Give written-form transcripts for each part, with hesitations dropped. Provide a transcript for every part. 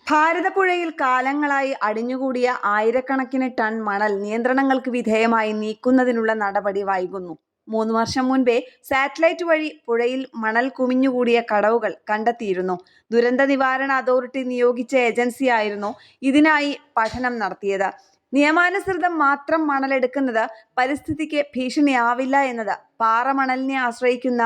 ഭാരതപ്പുഴയിൽ കാലങ്ങളായി അടിഞ്ഞുകൂടിയ ആയിരക്കണക്കിന് ടൺ മണൽ നിയന്ത്രണങ്ങൾക്ക് വിധേയമായി നീക്കുന്നതിനുള്ള നടപടി വൈകുന്നു. 3 വർഷം മുൻപേ സാറ്റലൈറ്റ് വഴി പുഴയിൽ മണൽ കുമിഞ്ഞുകൂടിയ കടവുകൾ കണ്ടെത്തിയിരുന്നു. ദുരന്ത നിവാരണ അതോറിറ്റി നിയോഗിച്ച ഏജൻസിയായിരുന്നു ഇതിനായി പഠനം നടത്തിയത്. നിയമാനുസൃതം മാത്രം മണലെടുക്കുന്നത് പരിസ്ഥിതിക്ക് ഭീഷണിയാവില്ല എന്നത് പാറമണലിനെ ആശ്രയിക്കുന്ന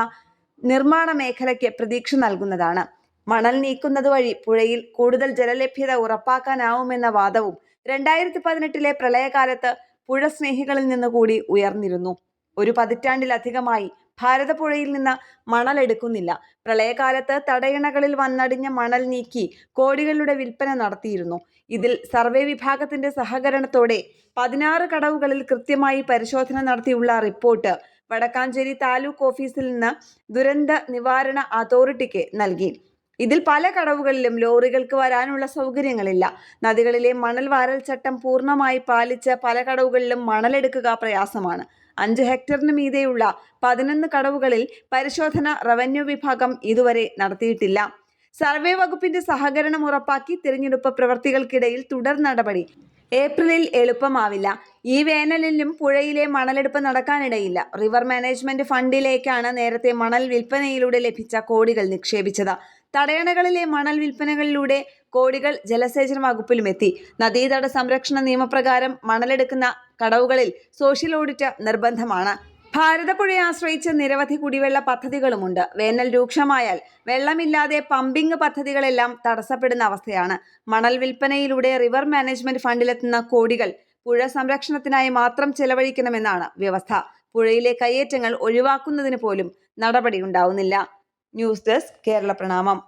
നിർമ്മാണ മേഖലയ്ക്ക് പ്രതീക്ഷ നൽകുന്നതാണ്. മണൽ നീക്കുന്നത് വഴി പുഴയിൽ കൂടുതൽ ജലലഭ്യത ഉറപ്പാക്കാനാവുമെന്ന വാദവും 2018 പ്രളയകാലത്ത് പുഴ സ്നേഹികളിൽ നിന്ന് കൂടി ഉയർന്നിരുന്നു. ഒരു പതിറ്റാണ്ടിലധികമായി ഭാരതപ്പുഴയിൽ നിന്ന് മണൽ എടുക്കുന്നില്ല. പ്രളയകാലത്ത് തടയണകളിൽ വന്നടിഞ്ഞ മണൽ നീക്കി കോടികളുടെ വിൽപ്പന നടത്തിയിരുന്നു. ഇതിൽ സർവേ വിഭാഗത്തിന്റെ സഹകരണത്തോടെ 16 കടവുകളിൽ കൃത്യമായി പരിശോധന നടത്തിയുള്ള റിപ്പോർട്ട് വടക്കാഞ്ചേരി താലൂക്ക് ഓഫീസിൽ നിന്ന് ദുരന്ത നിവാരണ അതോറിറ്റിക്ക് നൽകി. ഇതിൽ പല കടവുകളിലും ലോറികൾക്ക് വരാനുള്ള സൗകര്യങ്ങളില്ല. നദികളിലെ മണൽ വാരൽ ചട്ടം പൂർണ്ണമായി പാലിച്ച് പല കടവുകളിലും മണലെടുക്കുക പ്രയാസമാണ്. 5 ഹെക്ടറിന് മീതെയുള്ള 11 കടവുകളിൽ പരിശോധന റവന്യൂ വിഭാഗം ഇതുവരെ നടത്തിയിട്ടില്ല. സർവേ വകുപ്പിന്റെ സഹകരണം ഉറപ്പാക്കി തിരഞ്ഞെടുപ്പ് പ്രവൃത്തികൾക്കിടയിൽ തുടർ നടപടി ഏപ്രിലിൽ എളുപ്പമാവില്ല. ഈ വേനലിലും പുഴയിലെ മണലെടുപ്പ് നടക്കാനിടയില്ല. റിവർ മാനേജ്മെന്റ് ഫണ്ടിലേക്കാണ് നേരത്തെ മണൽ വിൽപ്പനയിലൂടെ ലഭിച്ച കോടികൾ നിക്ഷേപിച്ചത്. തടയണകളിലെ മണൽ വിൽപ്പനകളിലൂടെ കോടികൾ ജലസേചന വകുപ്പിലും എത്തി. നദീതട സംരക്ഷണ നിയമപ്രകാരം മണലെടുക്കുന്ന കടവുകളിൽ സോഷ്യൽ ഓഡിറ്റ് നിർബന്ധമാണ്. ഭാരതപ്പുഴയെ ആശ്രയിച്ച് നിരവധി കുടിവെള്ള പദ്ധതികളുമുണ്ട്. വേനൽ രൂക്ഷമായാൽ വെള്ളമില്ലാതെ പമ്പിംഗ് പദ്ധതികളെല്ലാം തടസ്സപ്പെടുന്ന അവസ്ഥയാണ്. മണൽ വിൽപ്പനയിലൂടെ റിവർ മാനേജ്മെന്റ് ഫണ്ടിലെത്തുന്ന കോടികൾ പുഴ സംരക്ഷണത്തിനായി മാത്രം ചെലവഴിക്കണമെന്നാണ് വ്യവസ്ഥ. പുഴയിലെ കയ്യേറ്റങ്ങൾ ഒഴിവാക്കുന്നതിന് പോലും നടപടിയുണ്ടാവുന്നില്ല. ന്യൂസ് ഡെസ്ക് കേരള പ്രണാമം.